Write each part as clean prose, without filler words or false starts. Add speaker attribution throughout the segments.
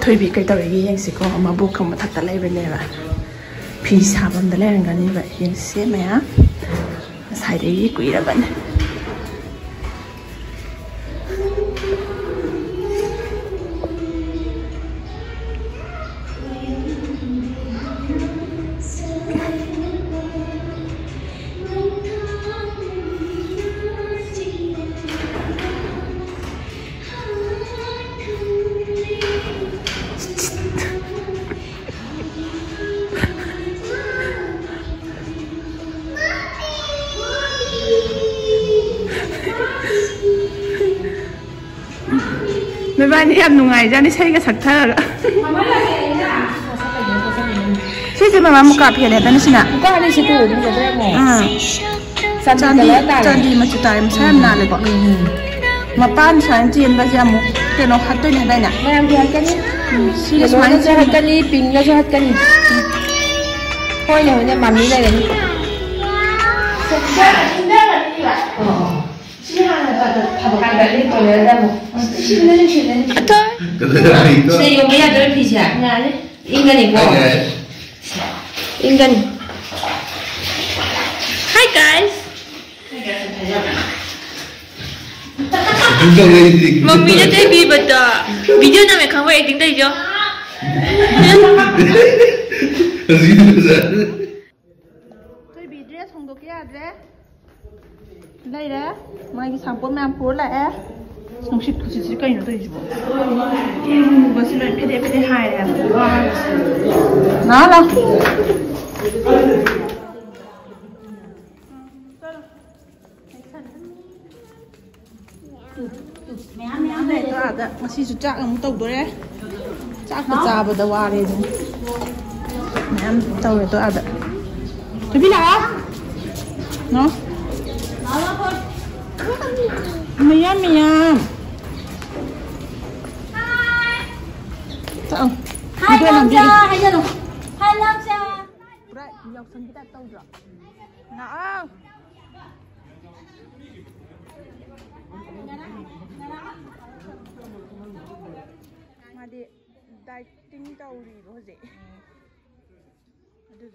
Speaker 1: थोइबी कई तौरेगी येंसिको मबुक खम मथक्ता लेबनेबा फी साबमदा लेरंगनिबा येंसे मया साइडेगी कुइरबने मैं बानी अब नुंगाई जानी सही का सकता है सीजे मामा मुका फेले तने सिना मुका ने सितो दिन जदे मो चांदी मचु तारे मसाम नाले बो मपान सान जीन बा जामु केनो हत्तो ने दाइना मैम भी हत्कनी सीजे सान जे हत्कनी पिंग ला जो हत्कनी होय ने मम्मी ले गनी Hi guys. Mummy ने तो भी बता वीडियो ना में खाओ एडिटिंग दे जो कोई वीडियो संग क्या है đây đấy mai cái sáng 4 năm phút lại xong xịt cây nó tới gì bộ và xin lỗi cái hai này nó đâu này tôi à đấy mà xịt chắc ông tàu đấy chắc phải già vào đầu à đây em tàu này tôi à đấy tôi biết nào nó Miyam Miyam. Sao? Hai lang cha, hai lang. Hai lang cha. Right, yêu sân kita tahu tak? Nah. Madi dieting tahu ni boze. Aduh,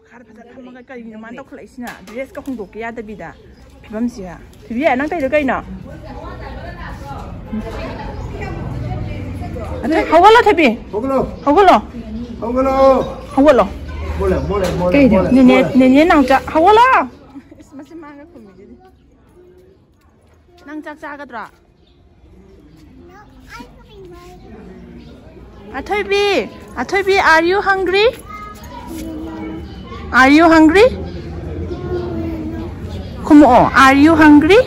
Speaker 1: khar pasal kamu kali ni mantap kalau isna. Dress kau hong dok ya tapi dah. Bấm gì à? Thì biết năng tay được cây nào? Không có lo thay bị? Không có lo. Không có lo. Không có lo. Không có lo. Cây nào? Nên năng chắc không có lo. Mà xem mang cái phần gì đi? Năng chắc cái đó. Thôi bị, are you hungry? Are you hungry? Come on, are you hungry?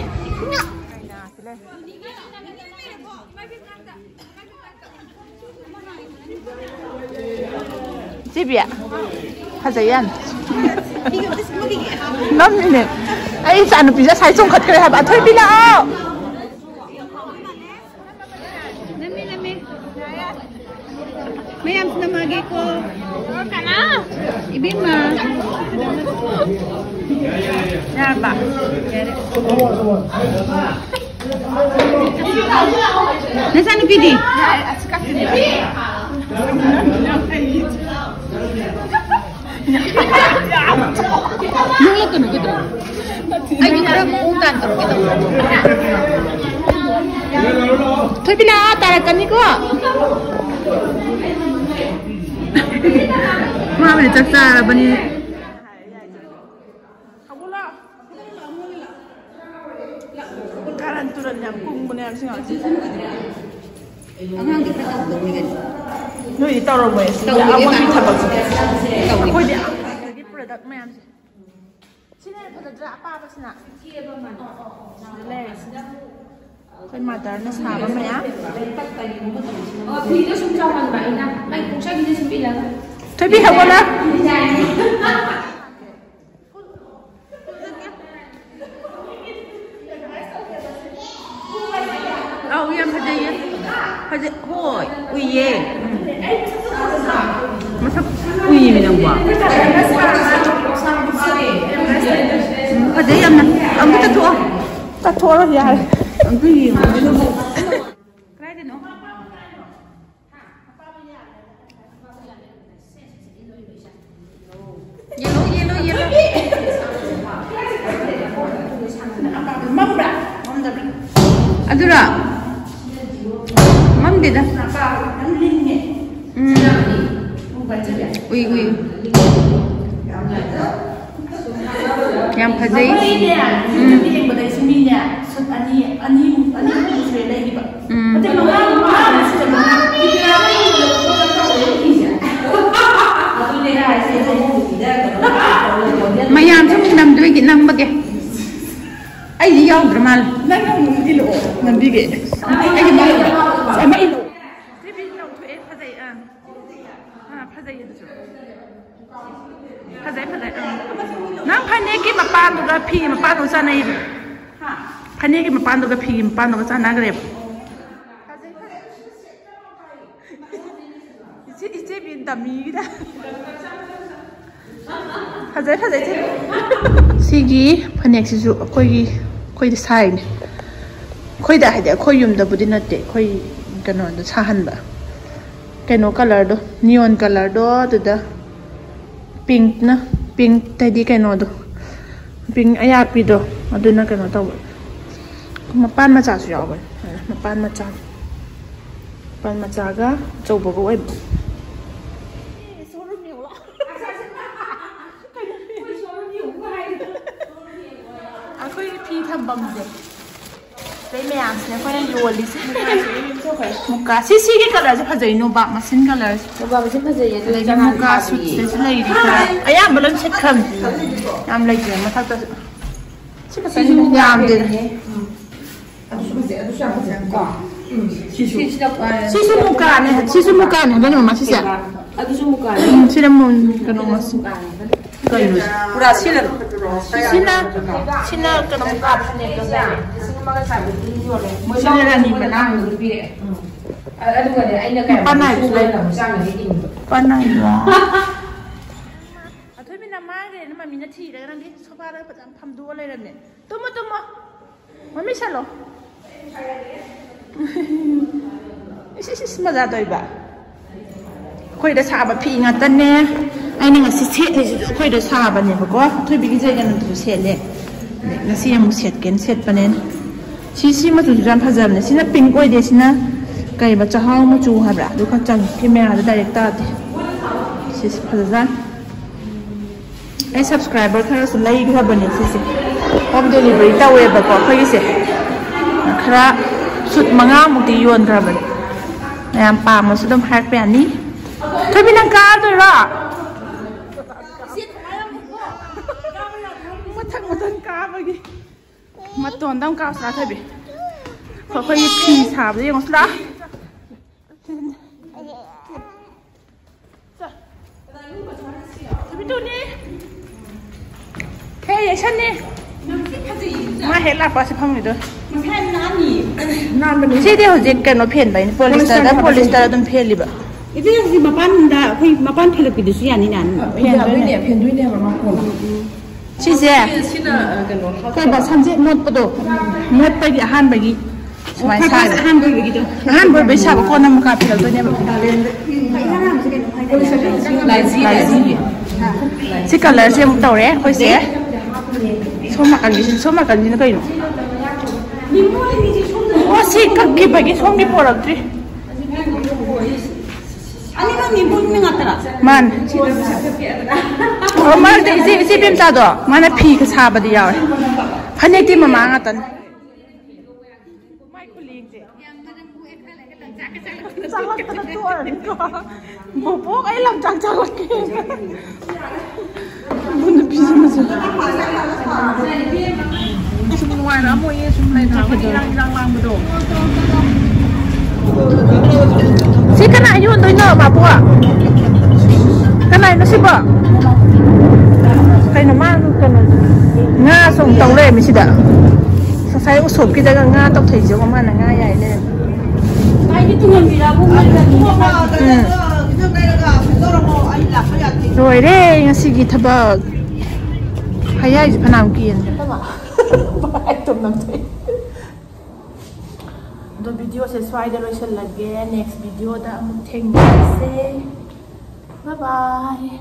Speaker 1: No. Sibia, Hazayan. 5 minutes. Ay, saan pizza saya sungkat kaya haba. Thôi bị nào. May am na magi ko. Kana. Ibin ma. Ya ba. Nasaan ni Pidi? Asikat ni. Nulog ka na kita. Ay, harap utan ka kita. Thôi bị nào, tarakan ni ko. Mama ni chắc là bên này. Không có lo. Karan turun yang cung bên em xin hỏi. Ang kita tahu tu ni. Noi tahu rồi mới. Awak ni tahu. Kau dia. Lagi produk macam. Sini ada apa sini? Les. Kau mata ni siapa macam? Oh, video sumber mana baik nak? Baik, pusat video sumber lah. Tapi apa nak? Oh, yang pada hoi, uye. Masa uye minang buah. Pada yang nak, ambil tak tua lah ya. Ambil yang. Kaya no. Mambra, mambra.
Speaker 2: Adura. Mamdida. Ui. Yang fazai. Mayam sama nam dua kita nam bagai. Ayo jauh bermal.
Speaker 1: Nam ilo, nam bige. Ayo malu, sama ilo.
Speaker 2: Tapi jauh tu fazai fazai itu tu. Fazai. Nam panik kita mapan tu kan pi mapan tu sana itu. Panik kita mapan tu kan pi mapan tu kan sana grep. Isi bintang kita. Fazai. Sigi panik sisu koi desain. Koi dah ada koi dah budi nanti koi kena ada sahan ba. Kena color do neon color do tu dah pink na pink tadi kena do pink ayat pi do ada nak kena tahu. Mapan macam tu jauh mapan macam ga coba kau bangde. Saya meyangsnya kau yang jual di sini. Muka sisi ke color je fazai no bak mesin color.
Speaker 3: No bak mesin fazai ya.
Speaker 2: Lagi muka suit lagi di sana. Ayam belum set kam. Ayam lagi masa tu. Siapa ayam dia? Sisu muka ni, benar masih siapa?
Speaker 3: Aduh muka.
Speaker 2: Sila mun kena masuk.
Speaker 1: Pura sila
Speaker 2: kena muka ni
Speaker 3: Sila ni benar. Aduh ada, ini kan.
Speaker 2: Panai lah. Atau mina mana ni, nama mina ti, dah nanti sobat ada macam pam dua lagi ni. Tunggu, mami salo. Isi masa tu iba. Kau dah sahabat pi ingatan ni. Ini ngasih set ni, kau dah sahabat ni, kau. Tu bikin saya kan tu set ni. Ngasih yang set kan set panen. Sisi macam tu jangan pasal ni. Sina pink kau dia sina. Kaya baca hal macam tu habra. Duka cang kamera ada direct tadi. Sisi pasal. Subscriber kan rasa like juga bani sisi. Home delivery tahu ya bapak kau isi. Kera sud manga mukti yuan kerabat. Yang pam sudah hack pe ani. Tapi nang kau tu lah. Matang kau bagi. Matuan dam kau salah tapi. Kau pi sahab dia yang salah. Tapi tu ni. Hey, yang ni. Ma hela apa sih kamu itu? Nan bani. Sih dia hujik kan open bayi. Polyester tu pen liba.
Speaker 3: Itu yang si mapan dah, mapan peluk itu sih ani nan.
Speaker 1: pen dua ni apa makon.
Speaker 2: Sih saya. Kau bahasa je not pada. Not bagi ahan bagi. Semai saya.
Speaker 3: Ahan begitu.
Speaker 2: Ahan berbeza. Kau nama muka peluk tu ni. Si color saya mau tahu ya. Kau sih. Semua makan ni kau ini. Wah sih kaki bagi suami porak tu.
Speaker 3: Ani kan ni pun mengatara.
Speaker 2: Man. Oh mana si bim tado. Mana pi ke sahabat dia. Hanya ti mama ngatan. Sangat tertua ni kau. Bobo ay lang cang lagi. Bunda bisa masuk. Semua nama ye semua hilang betul. Si kena ayun tu ina apa buat? Kena ina siapa? Kena mana kena? Ngasong tahu le mesti dah. Saya usop kita ngah tahu terjadi mana ngah ya ini.
Speaker 3: Ini tu yang bila aku
Speaker 2: rồi đấy ngasi kita bag hayai je panam kian baik tu nanti do video sesuai dah lotion lagi next video dah mungkin se bye bye